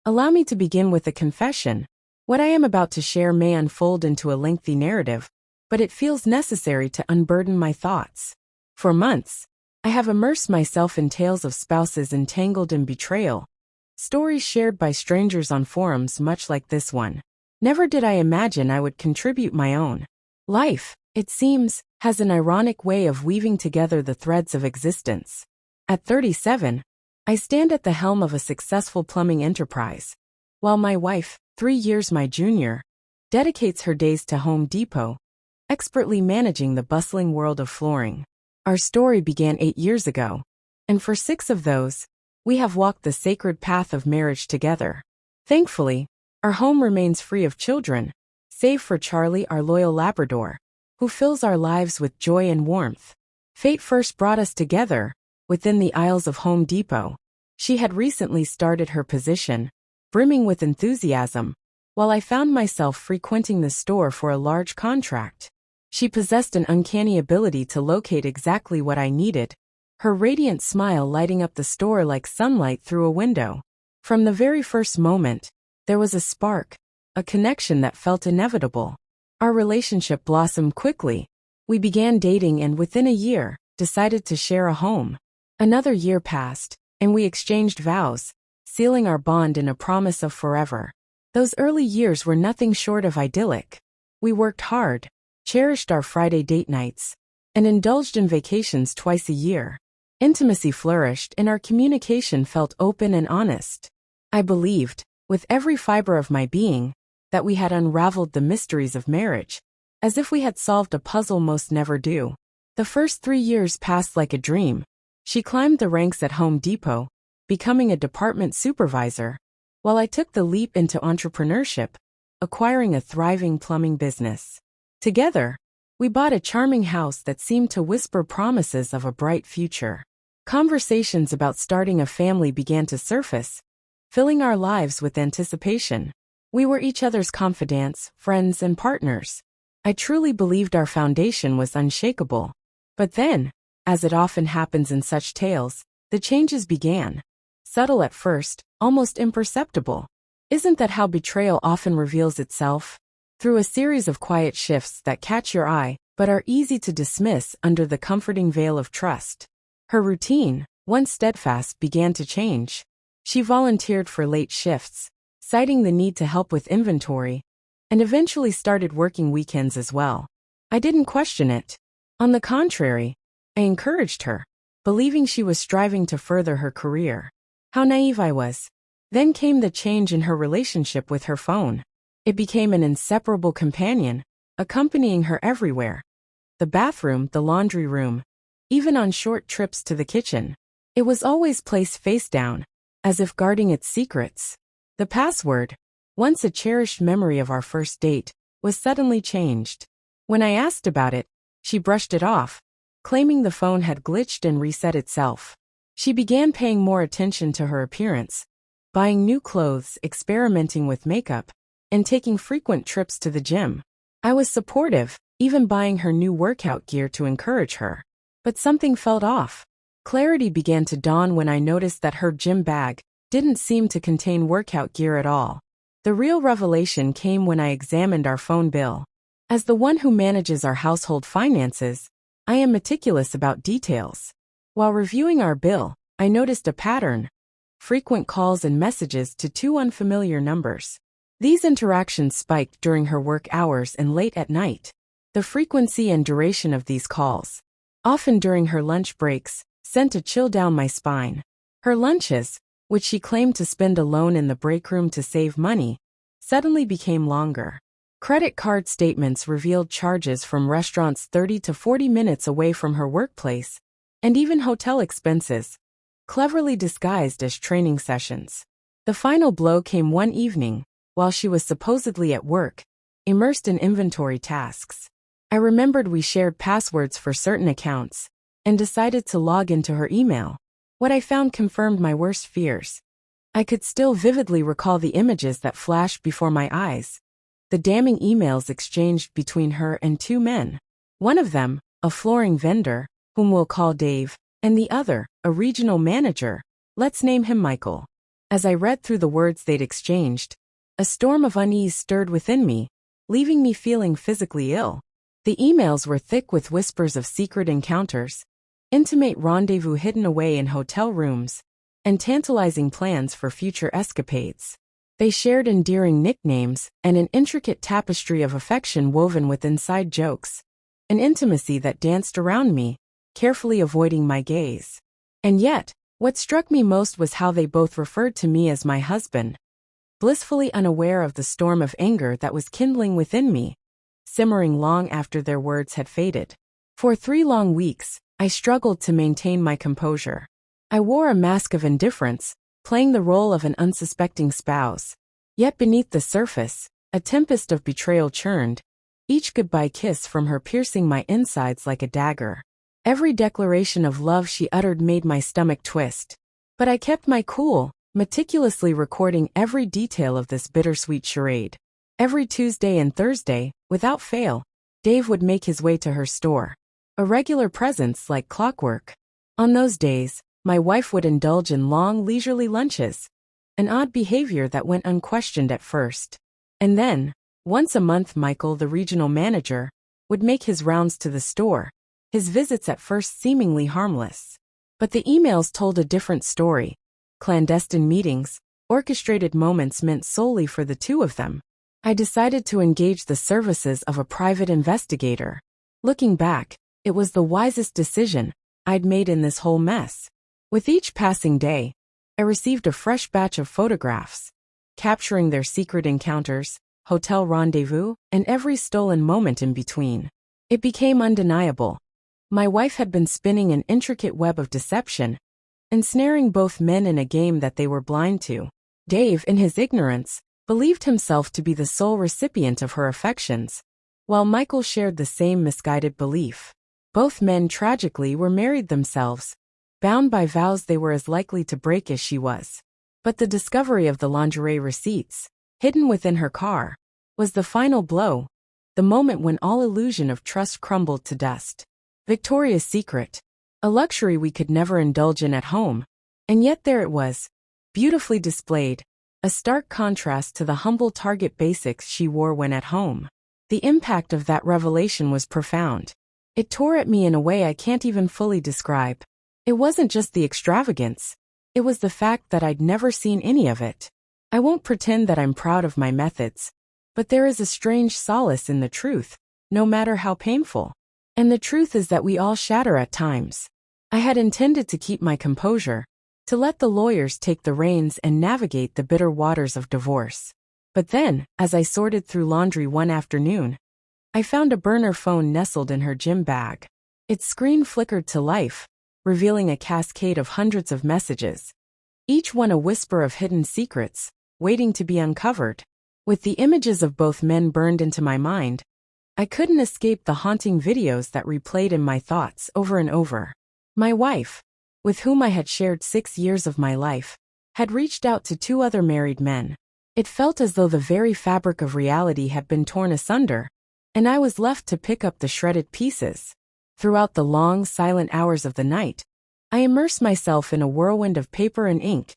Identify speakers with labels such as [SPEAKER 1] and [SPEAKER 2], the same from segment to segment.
[SPEAKER 1] Allow me to begin with a confession. What I am about to share may unfold into a lengthy narrative, but it feels necessary to unburden my thoughts. For months, I have immersed myself in tales of spouses entangled in betrayal, stories shared by strangers on forums much like this one. Never did I imagine I would contribute my own. Life, it seems, has an ironic way of weaving together the threads of existence. At 37, I stand at the helm of a successful plumbing enterprise, while my wife, 3 years my junior, dedicates her days to Home Depot, expertly managing the bustling world of flooring. Our story began 8 years ago, and for 6 of those, we have walked the sacred path of marriage together. Thankfully, our home remains free of children, save for Charlie, our loyal Labrador, who fills our lives with joy and warmth. Fate first brought us together within the aisles of Home Depot. She had recently started her position, brimming with enthusiasm, while I found myself frequenting the store for a large contract. She possessed an uncanny ability to locate exactly what I needed, her radiant smile lighting up the store like sunlight through a window. From the very first moment, there was a spark, a connection that felt inevitable. Our relationship blossomed quickly. We began dating and within a year, decided to share a home. Another year passed, and we exchanged vows, sealing our bond in a promise of forever. Those early years were nothing short of idyllic. We worked hard, cherished our Friday date nights, and indulged in vacations twice a year. Intimacy flourished and our communication felt open and honest. I believed, with every fiber of my being, that we had unraveled the mysteries of marriage, as if we had solved a puzzle most never do. The first 3 years passed like a dream. She climbed the ranks at Home Depot, becoming a department supervisor, while I took the leap into entrepreneurship, acquiring a thriving plumbing business. Together, we bought a charming house that seemed to whisper promises of a bright future. Conversations about starting a family began to surface, filling our lives with anticipation. We were each other's confidants, friends, and partners. I truly believed our foundation was unshakable. But then, as it often happens in such tales, the changes began. Subtle at first, almost imperceptible. Isn't that how betrayal often reveals itself? Through a series of quiet shifts that catch your eye, but are easy to dismiss under the comforting veil of trust. Her routine, once steadfast, began to change. She volunteered for late shifts, citing the need to help with inventory, and eventually started working weekends as well. I didn't question it. On the contrary, I encouraged her, believing she was striving to further her career. How naive I was. Then came the change in her relationship with her phone. It became an inseparable companion, accompanying her everywhere. The bathroom, the laundry room, even on short trips to the kitchen. It was always placed face down, as if guarding its secrets. The password, once a cherished memory of our first date, was suddenly changed. When I asked about it, she brushed it off, claiming the phone had glitched and reset itself. She began paying more attention to her appearance, buying new clothes, experimenting with makeup, and taking frequent trips to the gym. I was supportive, even buying her new workout gear to encourage her. But something felt off. Clarity began to dawn when I noticed that her gym bag didn't seem to contain workout gear at all. The real revelation came when I examined our phone bill. As the one who manages our household finances, I am meticulous about details. While reviewing our bill, I noticed a pattern: frequent calls and messages to 2 unfamiliar numbers. These interactions spiked during her work hours and late at night. The frequency and duration of these calls, often during her lunch breaks, sent a chill down my spine. Her lunches, which she claimed to spend alone in the break room to save money, suddenly became longer. Credit card statements revealed charges from restaurants 30 to 40 minutes away from her workplace, and even hotel expenses, cleverly disguised as training sessions. The final blow came one evening, while she was supposedly at work, immersed in inventory tasks. I remembered we shared passwords for certain accounts, and decided to log into her email. What I found confirmed my worst fears. I could still vividly recall the images that flashed before my eyes. The damning emails exchanged between her and 2 men. One of them, a flooring vendor, whom we'll call Dave, and the other, a regional manager, let's name him Michael. As I read through the words they'd exchanged, a storm of unease stirred within me, leaving me feeling physically ill. The emails were thick with whispers of secret encounters, intimate rendezvous hidden away in hotel rooms, and tantalizing plans for future escapades. They shared endearing nicknames and an intricate tapestry of affection woven with inside jokes, an intimacy that danced around me, carefully avoiding my gaze. And yet, what struck me most was how they both referred to me as my husband, blissfully unaware of the storm of anger that was kindling within me, simmering long after their words had faded. For 3 long weeks, I struggled to maintain my composure. I wore a mask of indifference, playing the role of an unsuspecting spouse. Yet beneath the surface, a tempest of betrayal churned, each goodbye kiss from her piercing my insides like a dagger. Every declaration of love she uttered made my stomach twist. But I kept my cool, meticulously recording every detail of this bittersweet charade. Every Tuesday and Thursday, without fail, Dave would make his way to her store, a regular presence like clockwork. On those days, my wife would indulge in long, leisurely lunches, an odd behavior that went unquestioned at first. And then, once a month, Michael, the regional manager, would make his rounds to the store, his visits at first seemingly harmless. But the emails told a different story. Clandestine meetings, orchestrated moments meant solely for the two of them. I decided to engage the services of a private investigator. Looking back, it was the wisest decision I'd made in this whole mess. With each passing day, I received a fresh batch of photographs, capturing their secret encounters, hotel rendezvous, and every stolen moment in between. It became undeniable. My wife had been spinning an intricate web of deception, ensnaring both men in a game that they were blind to. Dave, in his ignorance, believed himself to be the sole recipient of her affections, while Michael shared the same misguided belief. Both men tragically were married themselves, bound by vows they were as likely to break as she was. But the discovery of the lingerie receipts, hidden within her car, was the final blow, the moment when all illusion of trust crumbled to dust. Victoria's Secret, a luxury we could never indulge in at home, and yet there it was, beautifully displayed, a stark contrast to the humble Target basics she wore when at home. The impact of that revelation was profound. It tore at me in a way I can't even fully describe. It wasn't just the extravagance, it was the fact that I'd never seen any of it. I won't pretend that I'm proud of my methods, but there is a strange solace in the truth, no matter how painful. And the truth is that we all shatter at times. I had intended to keep my composure, to let the lawyers take the reins and navigate the bitter waters of divorce. But then, as I sorted through laundry one afternoon, I found a burner phone nestled in her gym bag. Its screen flickered to life, revealing a cascade of hundreds of messages, each one a whisper of hidden secrets, waiting to be uncovered. With the images of both men burned into my mind, I couldn't escape the haunting videos that replayed in my thoughts over and over. My wife, with whom I had shared 6 years of my life, had reached out to 2 other married men. It felt as though the very fabric of reality had been torn asunder, and I was left to pick up the shredded pieces. Throughout the long, silent hours of the night, I immersed myself in a whirlwind of paper and ink,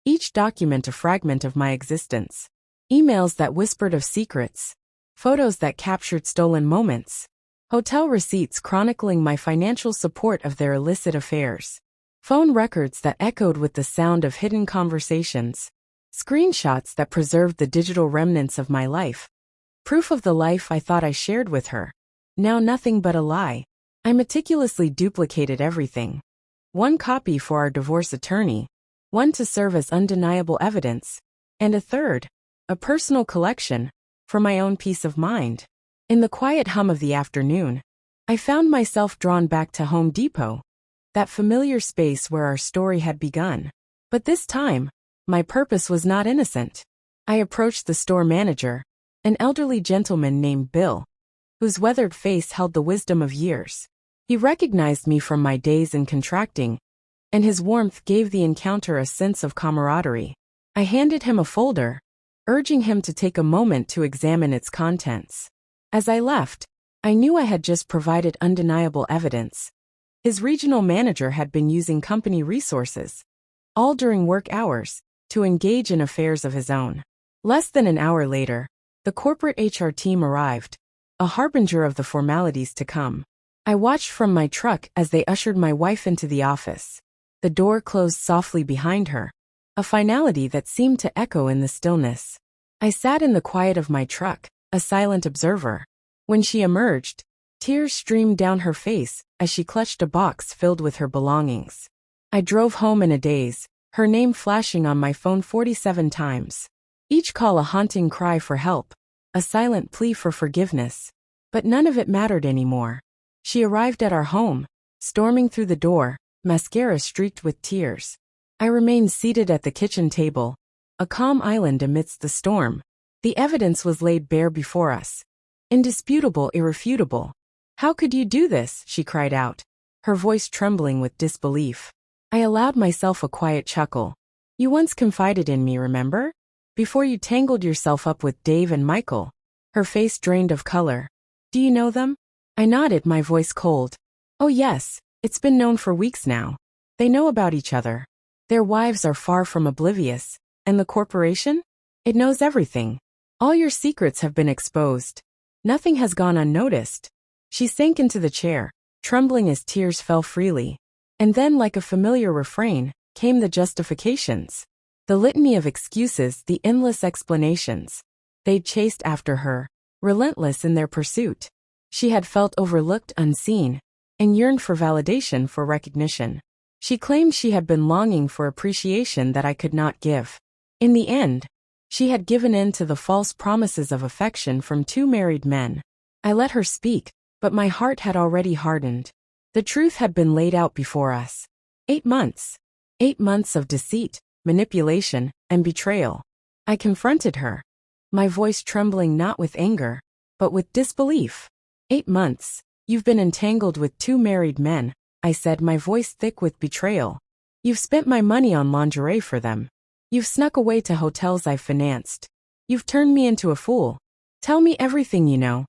[SPEAKER 1] each document a fragment of my existence. Emails that whispered of secrets, photos that captured stolen moments, hotel receipts chronicling my financial support of their illicit affairs, phone records that echoed with the sound of hidden conversations, screenshots that preserved the digital remnants of my life, proof of the life I thought I shared with her, now nothing but a lie. I meticulously duplicated everything. One copy for our divorce attorney, one to serve as undeniable evidence, and a third, a personal collection, for my own peace of mind. In the quiet hum of the afternoon, I found myself drawn back to Home Depot, that familiar space where our story had begun. But this time, my purpose was not innocent. I approached the store manager, an elderly gentleman named Bill, whose weathered face held the wisdom of years. He recognized me from my days in contracting, and his warmth gave the encounter a sense of camaraderie. I handed him a folder, urging him to take a moment to examine its contents. As I left, I knew I had just provided undeniable evidence. His regional manager had been using company resources, all during work hours, to engage in affairs of his own. Less than an hour later, the corporate HR team arrived, a harbinger of the formalities to come. I watched from my truck as they ushered my wife into the office. The door closed softly behind her, a finality that seemed to echo in the stillness. I sat in the quiet of my truck, a silent observer. When she emerged, tears streamed down her face as she clutched a box filled with her belongings. I drove home in a daze, her name flashing on my phone 47 times. Each call a haunting cry for help, a silent plea for forgiveness. But none of it mattered anymore. She arrived at our home, storming through the door, mascara streaked with tears. I remained seated at the kitchen table, a calm island amidst the storm. The evidence was laid bare before us. Indisputable, irrefutable. "How could you do this?" she cried out, her voice trembling with disbelief. I allowed myself a quiet chuckle. "You once confided in me, remember? Before you tangled yourself up with Dave and Michael." Her face drained of color. "Do you know them?" I nodded, my voice cold. "Oh yes, it's been known for weeks now. They know about each other. Their wives are far from oblivious. And the corporation? It knows everything. All your secrets have been exposed. Nothing has gone unnoticed." She sank into the chair, trembling as tears fell freely. And then, like a familiar refrain, came the justifications. The litany of excuses, the endless explanations. They'd chased after her, relentless in their pursuit. She had felt overlooked, unseen, and yearned for validation, for recognition. She claimed she had been longing for appreciation that I could not give. In the end, she had given in to the false promises of affection from two married men. I let her speak, but my heart had already hardened. The truth had been laid out before us. 8 months. 8 months of deceit, manipulation, and betrayal. I confronted her, my voice trembling not with anger, but with disbelief. 8 months. You've been entangled with two married men, I said, my voice thick with betrayal. You've spent my money on lingerie for them. You've snuck away to hotels I've financed. You've turned me into a fool. Tell me everything you know.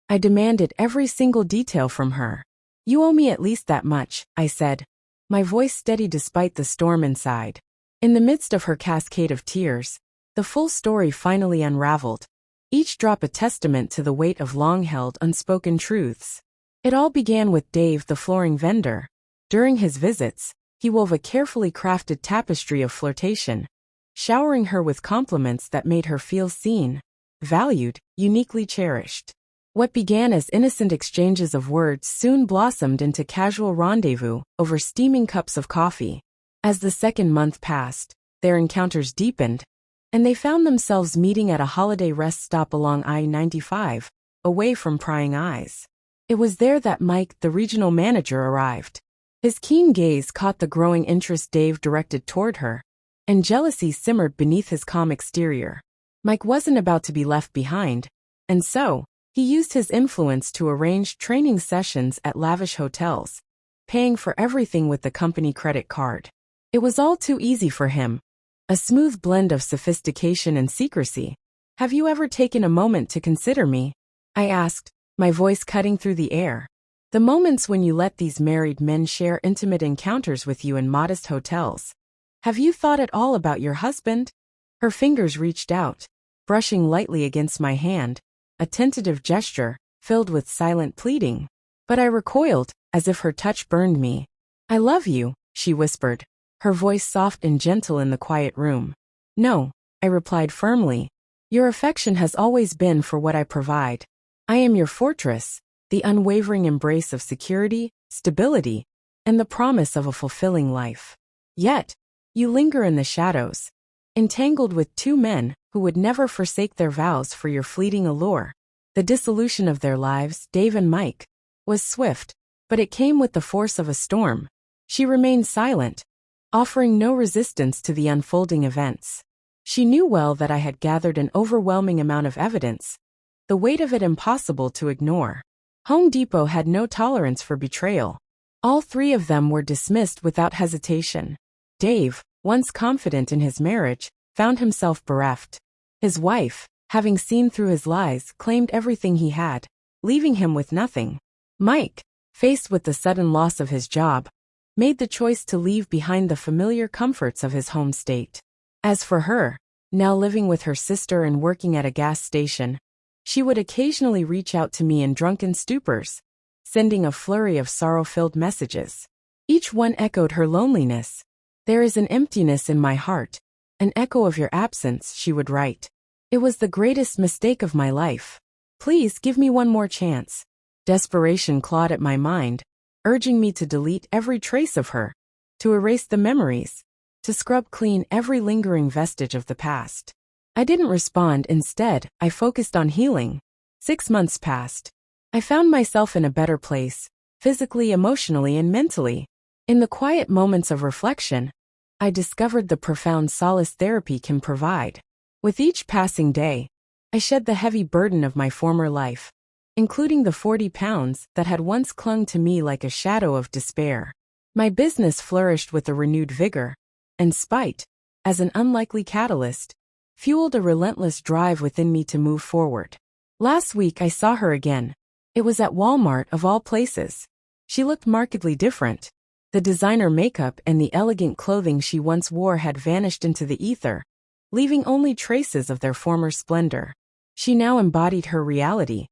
[SPEAKER 1] I demanded every single detail from her. You owe me at least that much, I said, my voice steady despite the storm inside. In the midst of her cascade of tears, the full story finally unraveled, each drop a testament to the weight of long-held unspoken truths. It all began with Dave, the flooring vendor. During his visits, he wove a carefully crafted tapestry of flirtation, showering her with compliments that made her feel seen, valued, uniquely cherished. What began as innocent exchanges of words soon blossomed into casual rendezvous over steaming cups of coffee. As the second month passed, their encounters deepened, and they found themselves meeting at a holiday rest stop along I-95, away from prying eyes. It was there that Mike, the regional manager, arrived. His keen gaze caught the growing interest Dave directed toward her, and jealousy simmered beneath his calm exterior. Mike wasn't about to be left behind, and so, he used his influence to arrange training sessions at lavish hotels, paying for everything with the company credit card. It was all too easy for him, a smooth blend of sophistication and secrecy. "Have you ever taken a moment to consider me?" I asked, my voice cutting through the air. "The moments when you let these married men share intimate encounters with you in modest hotels. Have you thought at all about your husband?" Her fingers reached out, brushing lightly against my hand, a tentative gesture, filled with silent pleading. But I recoiled, as if her touch burned me. "I love you," she whispered, her voice soft and gentle in the quiet room. "No," I replied firmly. "Your affection has always been for what I provide. I am your fortress, the unwavering embrace of security, stability, and the promise of a fulfilling life. Yet, you linger in the shadows, entangled with two men who would never forsake their vows for your fleeting allure." The dissolution of their lives, Dave and Mike, was swift, but it came with the force of a storm. She remained silent, offering no resistance to the unfolding events. She knew well that I had gathered an overwhelming amount of evidence, the weight of it impossible to ignore. Home Depot had no tolerance for betrayal. All three of them were dismissed without hesitation. Dave, once confident in his marriage, found himself bereft. His wife, having seen through his lies, claimed everything he had, leaving him with nothing. Mike, faced with the sudden loss of his job, made the choice to leave behind the familiar comforts of his home state. As for her, now living with her sister and working at a gas station, she would occasionally reach out to me in drunken stupors, sending a flurry of sorrow-filled messages. Each one echoed her loneliness. "There is an emptiness in my heart, an echo of your absence," she would write. "It was the greatest mistake of my life. Please give me one more chance." Desperation clawed at my mind, urging me to delete every trace of her, to erase the memories, to scrub clean every lingering vestige of the past. I didn't respond. Instead, I focused on healing. 6 months passed. I found myself in a better place, physically, emotionally, and mentally. In the quiet moments of reflection, I discovered the profound solace therapy can provide. With each passing day, I shed the heavy burden of my former life, including the 40 pounds that had once clung to me like a shadow of despair. My business flourished with a renewed vigor, and spite, as an unlikely catalyst, fueled a relentless drive within me to move forward. Last week I saw her again. It was at Walmart, of all places. She looked markedly different. The designer makeup and the elegant clothing she once wore had vanished into the ether, leaving only traces of their former splendor. She now embodied her reality.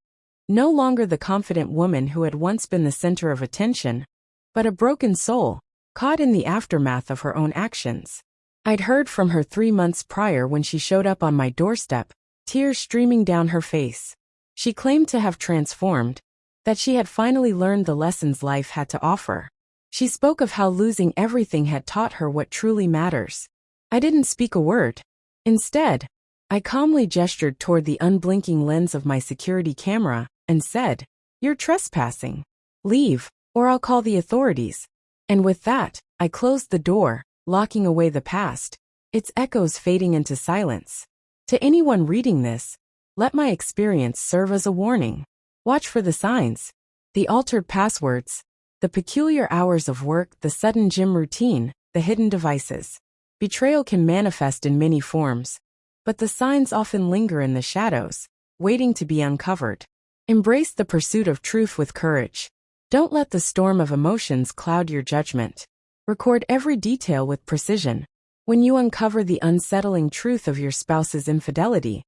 [SPEAKER 1] No longer the confident woman who had once been the center of attention, but a broken soul, caught in the aftermath of her own actions. I'd heard from her 3 months prior when she showed up on my doorstep, tears streaming down her face. She claimed to have transformed, that she had finally learned the lessons life had to offer. She spoke of how losing everything had taught her what truly matters. I didn't speak a word. Instead, I calmly gestured toward the unblinking lens of my security camera and said, "You're trespassing. Leave, or I'll call the authorities." And with that, I closed the door, locking away the past, its echoes fading into silence. To anyone reading this, let my experience serve as a warning. Watch for the signs, the altered passwords, the peculiar hours of work, the sudden gym routine, the hidden devices. Betrayal can manifest in many forms, but the signs often linger in the shadows, waiting to be uncovered. Embrace the pursuit of truth with courage. Don't let the storm of emotions cloud your judgment. Record every detail with precision. When you uncover the unsettling truth of your spouse's infidelity,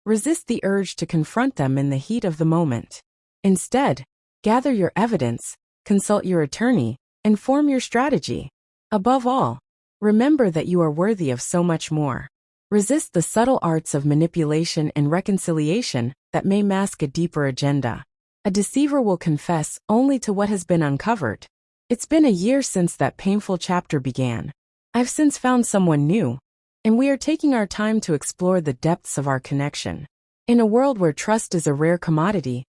[SPEAKER 1] resist the urge to confront them in the heat of the moment. Instead, gather your evidence, consult your attorney, and form your strategy. Above all, remember that you are worthy of so much more. Resist the subtle arts of manipulation and reconciliation that may mask a deeper agenda. A deceiver will confess only to what has been uncovered. It's been a year since that painful chapter began. I've since found someone new, and we are taking our time to explore the depths of our connection. In a world where trust is a rare commodity,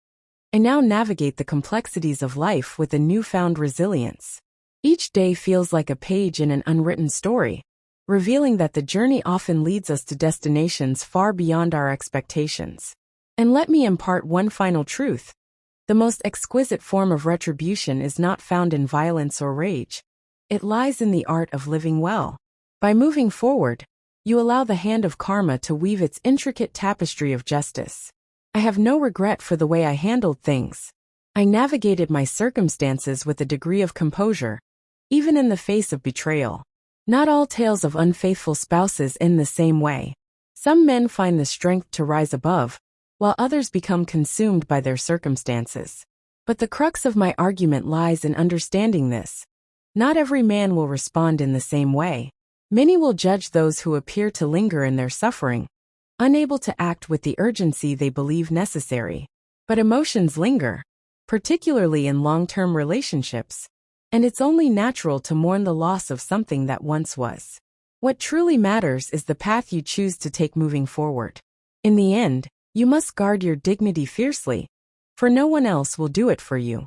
[SPEAKER 1] I now navigate the complexities of life with a newfound resilience. Each day feels like a page in an unwritten story, revealing that the journey often leads us to destinations far beyond our expectations. And let me impart one final truth. The most exquisite form of retribution is not found in violence or rage. It lies in the art of living well. By moving forward, you allow the hand of karma to weave its intricate tapestry of justice. I have no regret for the way I handled things. I navigated my circumstances with a degree of composure, even in the face of betrayal. Not all tales of unfaithful spouses end the same way. Some men find the strength to rise above, while others become consumed by their circumstances. But the crux of my argument lies in understanding this. Not every man will respond in the same way. Many will judge those who appear to linger in their suffering, unable to act with the urgency they believe necessary. But emotions linger, particularly in long-term relationships, and it's only natural to mourn the loss of something that once was. What truly matters is the path you choose to take moving forward. In the end, you must guard your dignity fiercely, for no one else will do it for you.